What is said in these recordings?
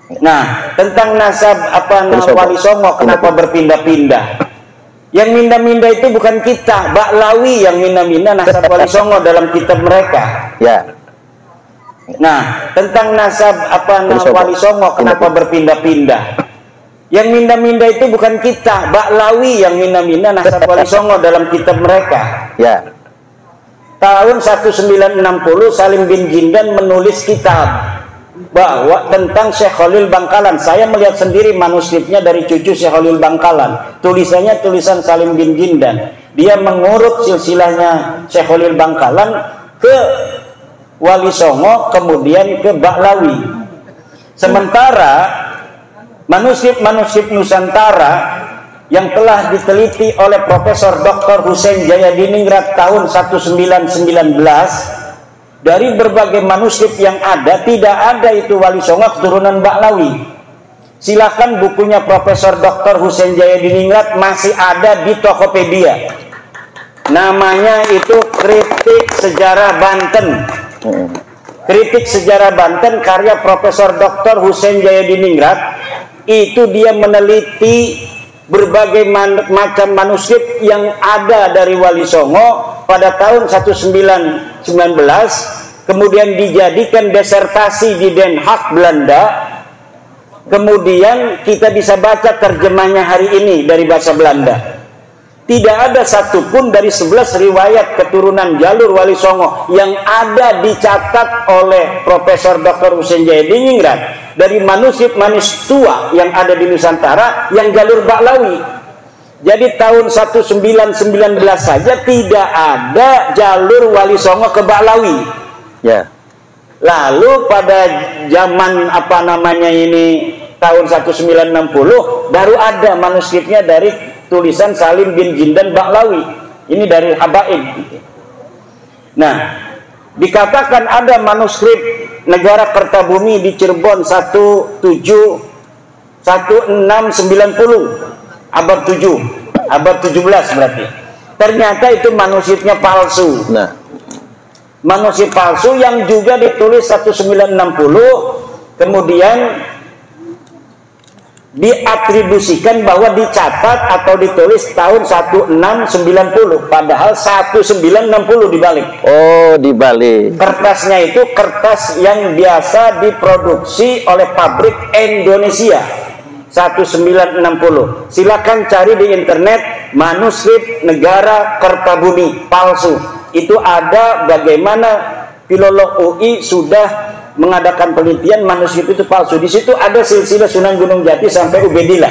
Nah, tentang nasab Wali Songo kenapa berpindah-pindah? Yang minda-minda itu bukan kita, Baklawi yang minda-minda nasab Wali Songo dalam kitab mereka. Ya. Nah, tentang nasab Wali Songo kenapa berpindah-pindah? Yang minda-minda itu bukan kita, Baklawi yang minda-minda nasab Wali Songo dalam kitab mereka. Ya. Tahun 1960 Salim bin Jindan menulis kitab bahwa tentang Syekh Khalil Bangkalan. Saya melihat sendiri manuskripnya dari cucu Syekh Khalil Bangkalan. Tulisannya tulisan Salim bin Jindan. Dia mengurut silsilahnya Syekh Khalil Bangkalan ke Wali Songo, kemudian ke Baklawi. Sementara manuskrip Nusantara yang telah diteliti oleh Profesor Dr. Husein Jayadiningrat tahun 1919, dari berbagai manuskrip yang ada, tidak ada itu Wali Songo keturunan Baklawi. Silahkan bukunya Profesor Dr. Husein Jayadiningrat masih ada di Tokopedia. Namanya itu Kritik Sejarah Banten. Kritik Sejarah Banten karya Profesor Dr. Husein Jayadiningrat. Itu dia meneliti berbagai macam manuskrip yang ada dari Wali Songo pada tahun 1919, kemudian dijadikan disertasi di Den Haag, Belanda. Kemudian kita bisa baca terjemahnya hari ini dari bahasa Belanda. Tidak ada satupun dari 11 riwayat keturunan jalur Wali Songo yang ada dicatat oleh Profesor Dr. Husein Jayadiningrat dari manuskrip-manuskrip tua yang ada di Nusantara yang jalur Baklawi. Jadi tahun 1919 saja tidak ada jalur Wali Songo ke Baklawi. Ya. Lalu pada zaman tahun 1960 baru ada manuskripnya dari tulisan Salim bin Jindan Baklawi. Ini dari Habaib. Nah, dikatakan ada manuskrip Negara Kertabumi di Cirebon 1690 abad 7, abad 17 berarti. Ternyata itu manuskripnya palsu. Nah, manuskrip palsu yang juga ditulis 1960 kemudian diatribusikan bahwa dicatat atau ditulis tahun 1690, padahal 1960 dibalik. Oh, dibalik. Kertasnya itu kertas yang biasa diproduksi oleh pabrik Indonesia. 1960. Silakan cari di internet manuskrip Negara Kertabumi palsu. Itu ada bagaimana filolog UI sudah mengadakan penelitian manuskrip itu palsu. Di situ ada silsilah Sunan Gunung Jati sampai Ubedillah.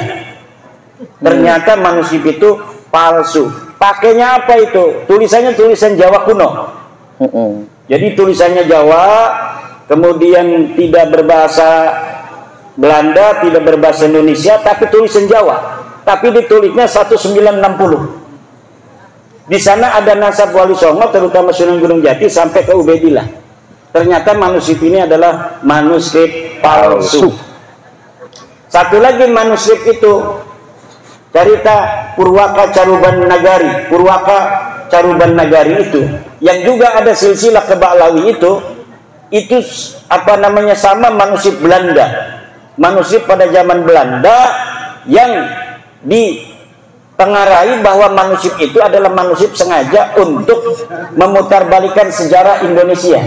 Ternyata manuskrip itu palsu. Pakainya apa itu? Tulisannya tulisan Jawa kuno. Jadi tulisannya Jawa, kemudian tidak berbahasa Belanda, tidak berbahasa Indonesia, tapi tulisan Jawa. Tapi ditulisnya 1960. Di sana ada nasab Wali Songo, terutama Sunan Gunung Jati sampai ke Ubedillah. Ternyata manuskrip ini adalah manuskrip palsu. Satu lagi manuskrip itu cerita Purwaka Caruban Nagari. Purwaka Caruban Nagari itu yang juga ada silsilah ke Baklawi itu sama manuskrip Belanda. Manuskrip pada zaman Belanda yang ditengarai bahwa manuskrip itu adalah manuskrip sengaja untuk memutarbalikkan sejarah Indonesia.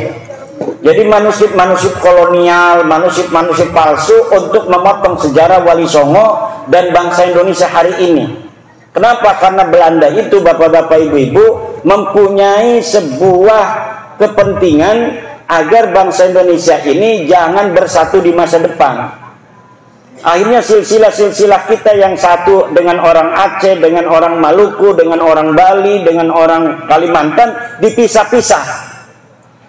Jadi manuskrip-manuskrip kolonial, manuskrip-manuskrip palsu untuk memotong sejarah Wali Songo dan bangsa Indonesia hari ini. Kenapa? Karena Belanda itu, bapak-bapak, ibu-ibu, mempunyai sebuah kepentingan agar bangsa Indonesia ini jangan bersatu di masa depan. Akhirnya silsilah-silsilah kita yang satu dengan orang Aceh, dengan orang Maluku, dengan orang Bali, dengan orang Kalimantan dipisah-pisah.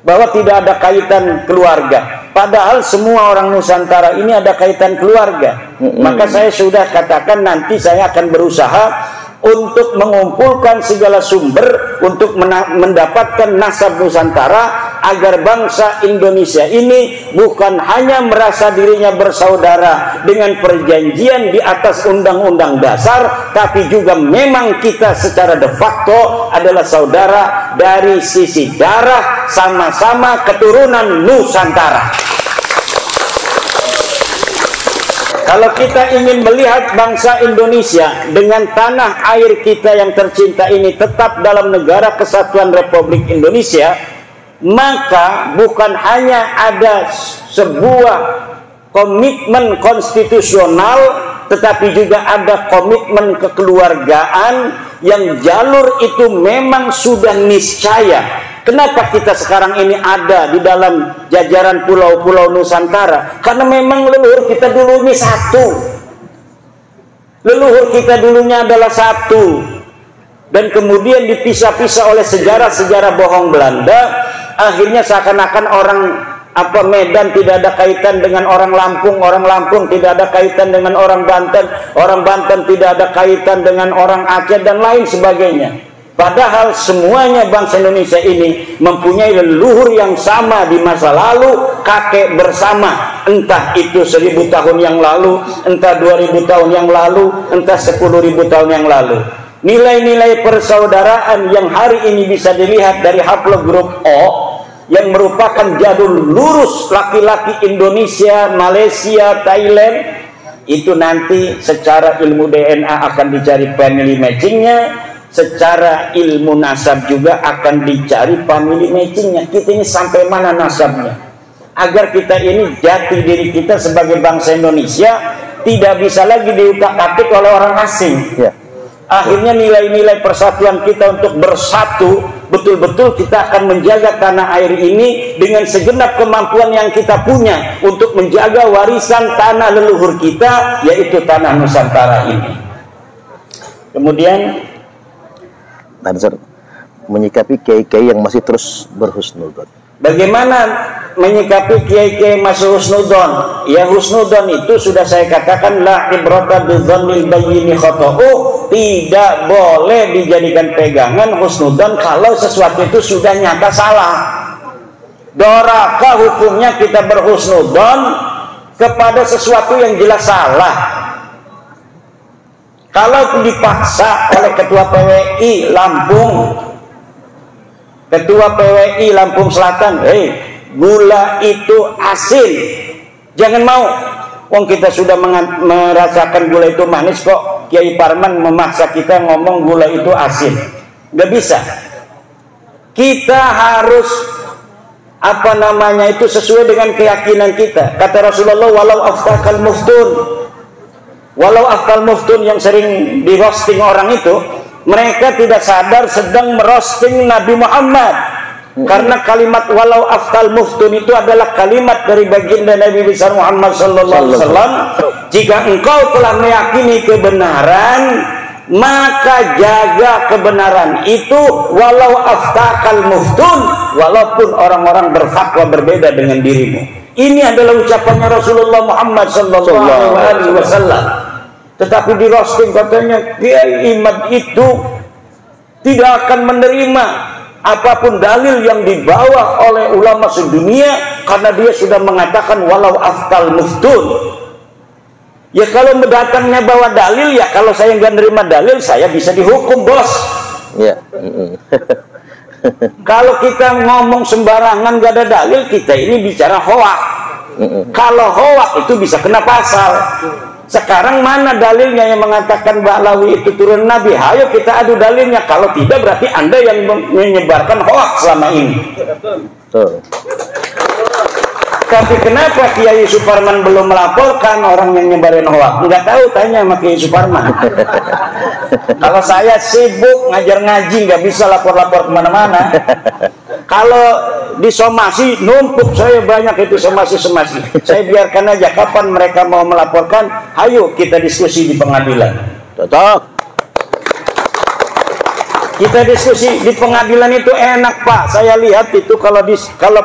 Bahwa tidak ada kaitan keluarga. Padahal semua orang Nusantara ini ada kaitan keluarga. Maka saya sudah katakan nanti saya akan berusaha untuk mengumpulkan segala sumber untuk mendapatkan nasab Nusantara agar bangsa Indonesia ini bukan hanya merasa dirinya bersaudara dengan perjanjian di atas Undang-Undang Dasar, tapi juga memang kita secara de facto adalah saudara dari sisi darah, sama-sama keturunan Nusantara. Kalau kita ingin melihat bangsa Indonesia dengan tanah air kita yang tercinta ini tetap dalam negara kesatuan Republik Indonesia, maka bukan hanya ada sebuah komitmen konstitusional, tetapi juga ada komitmen kekeluargaan yang jalur itu memang sudah niscaya. Kenapa kita sekarang ini ada di dalam jajaran pulau-pulau Nusantara? Karena memang leluhur kita dulu ini satu. Leluhur kita dulunya adalah satu. Dan kemudian dipisah-pisah oleh sejarah-sejarah bohong Belanda. Akhirnya seakan-akan orang Medan tidak ada kaitan dengan orang Lampung tidak ada kaitan dengan orang Banten tidak ada kaitan dengan orang Aceh dan lain sebagainya. Padahal semuanya bangsa Indonesia ini mempunyai leluhur yang sama di masa lalu, kakek bersama, entah itu 1000 tahun yang lalu, entah 2000 tahun yang lalu, entah 10.000 tahun yang lalu. Nilai-nilai persaudaraan yang hari ini bisa dilihat dari haplogrup O, yang merupakan jadul lurus laki-laki Indonesia, Malaysia, Thailand, itu nanti secara ilmu DNA akan dicari family matchingnya, secara ilmu nasab juga akan dicari family matchingnya. Kita ini sampai mana nasabnya, agar kita ini jati diri kita sebagai bangsa Indonesia tidak bisa lagi diutak-atik oleh orang asing. Akhirnya nilai-nilai persatuan kita untuk bersatu, betul-betul kita akan menjaga tanah air ini dengan segenap kemampuan yang kita punya untuk menjaga warisan tanah leluhur kita, yaitu tanah Nusantara ini. Kemudian menyikapi kiai-kiai yang masih terus berhusnudzon. Bagaimana menyikapi kiai-kiai masih husnudzon? Ya, husnudzon itu sudah saya katakan, la ibrata bidzannil bayyini khata'u, tidak boleh dijadikan pegangan husnudzon kalau sesuatu itu sudah nyata salah. Doraka hukumnya kita berhusnudzon kepada sesuatu yang jelas salah. Kalau dipaksa oleh ketua PWI Lampung, ketua PWI Lampung Selatan, gula itu asin, jangan mau. Wong kita sudah merasakan gula itu manis kok. Kiai Parman memaksa kita ngomong gula itu asin, nggak bisa. Kita harus itu sesuai dengan keyakinan kita. Kata Rasulullah, walau aftakal muftun, walau aftal muftun yang sering di roasting orang itu, mereka tidak sadar sedang merosting Nabi Muhammad. Karena kalimat walau aftal muftun itu adalah kalimat dari baginda Nabi besar Muhammad sallallahu alaihi wasallam. Jika engkau telah meyakini kebenaran, maka jaga kebenaran itu walau aftakal muftun, walaupun orang-orang berfatwa berbeda dengan dirimu. Ini adalah ucapannya Rasulullah Muhammad sallallahu alaihi wasallam. Tetapi di roasting katanya Kiai Imad itu tidak akan menerima apapun dalil yang dibawa oleh ulama sedunia karena dia sudah mengatakan walau aftal muftun. Ya kalau mendatangnya bawa dalil, ya kalau saya nggak nerima dalil saya bisa dihukum, bos. Kalau kita ngomong sembarangan nggak ada dalil, kita ini bicara hoak. Kalau hoak itu bisa kena pasal. Sekarang mana dalilnya yang mengatakan Ba'lawi itu turun Nabi? Ayo kita adu dalilnya. Kalau tidak berarti Anda yang menyebarkan hoax selama ini. Tapi kenapa Kiai Suparman belum melaporkan orang yang nyebarin hoax? Nggak tahu, tanya sama Kiai Suparman. Kalau saya sibuk ngajar ngaji, nggak bisa lapor-lapor kemana-mana. Kalau disomasi numpuk saya banyak itu somasi. Saya biarkan aja, kapan mereka mau melaporkan, ayo kita diskusi di pengadilan. Cocok. Kita diskusi di pengadilan itu enak, Pak. Saya lihat itu kalau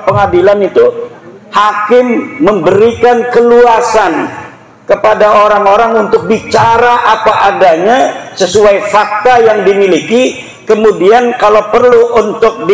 pengadilan itu hakim memberikan keluasan kepada orang-orang untuk bicara apa adanya sesuai fakta yang dimiliki. Kemudian kalau perlu untuk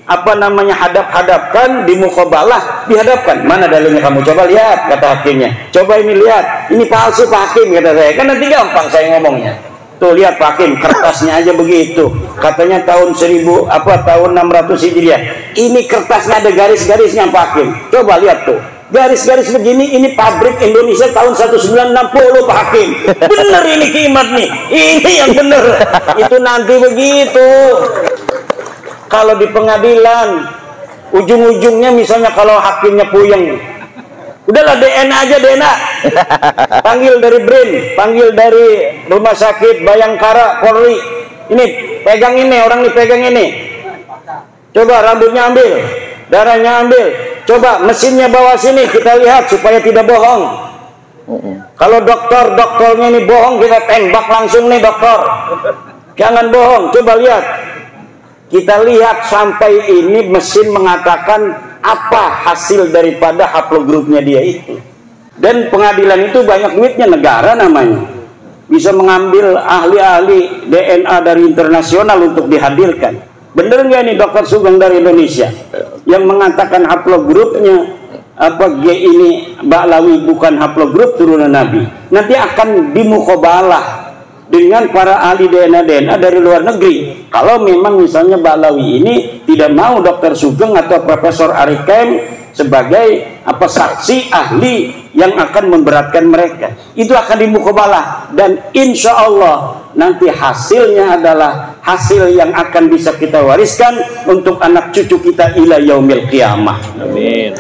hadap-hadapkan, di muqabalah dihadapkan. Mana dalilnya kamu? Coba lihat, kata hakimnya. Coba ini lihat, ini palsu Pak Hakim, kata saya. Kan nanti gampang saya ngomongnya. Tuh lihat Pak Hakim, kertasnya aja begitu. Katanya tahun 600 Hijriah. Ini kertasnya ada garis-garisnya Pak Hakim. Coba lihat tuh. garis-garis begini, ini pabrik Indonesia tahun 1960 Pak Hakim. Bener ini kimat nih, ini yang bener. Itu nanti begitu. Kalau di pengadilan, ujung-ujungnya misalnya kalau hakimnya puyeng, udahlah DNA aja, DNA. Panggil dari BRIN, panggil dari Rumah Sakit Bayangkara Polri. Ini pegang ini, orang nih pegang ini. Coba rambutnya ambil, darahnya ambil. Coba mesinnya bawa sini, kita lihat supaya tidak bohong. Kalau dokternya ini bohong, kita tembak langsung nih dokter. Jangan bohong, coba lihat. Kita lihat sampai ini mesin mengatakan apa hasil daripada haplogrupnya dia itu. Dan pengadilan itu banyak duitnya, negara namanya. Bisa mengambil ahli-ahli DNA dari internasional untuk dihadirkan. Bener nggak nih Dokter Sugeng dari Indonesia yang mengatakan haplogrupnya apa G ini Ba'lawi bukan haplogrup turunan Nabi? Nanti akan dimukobalah dengan para ahli DNA dari luar negeri. Kalau memang misalnya Ba'lawi ini tidak mau Dokter Sugeng atau Profesor Arikem sebagai apa saksi ahli yang akan memberatkan mereka, itu akan dimukobalah, dan insya Allah nanti hasilnya adalah hasil yang akan bisa kita wariskan untuk anak cucu kita ila yaumil qiyamah. Amin.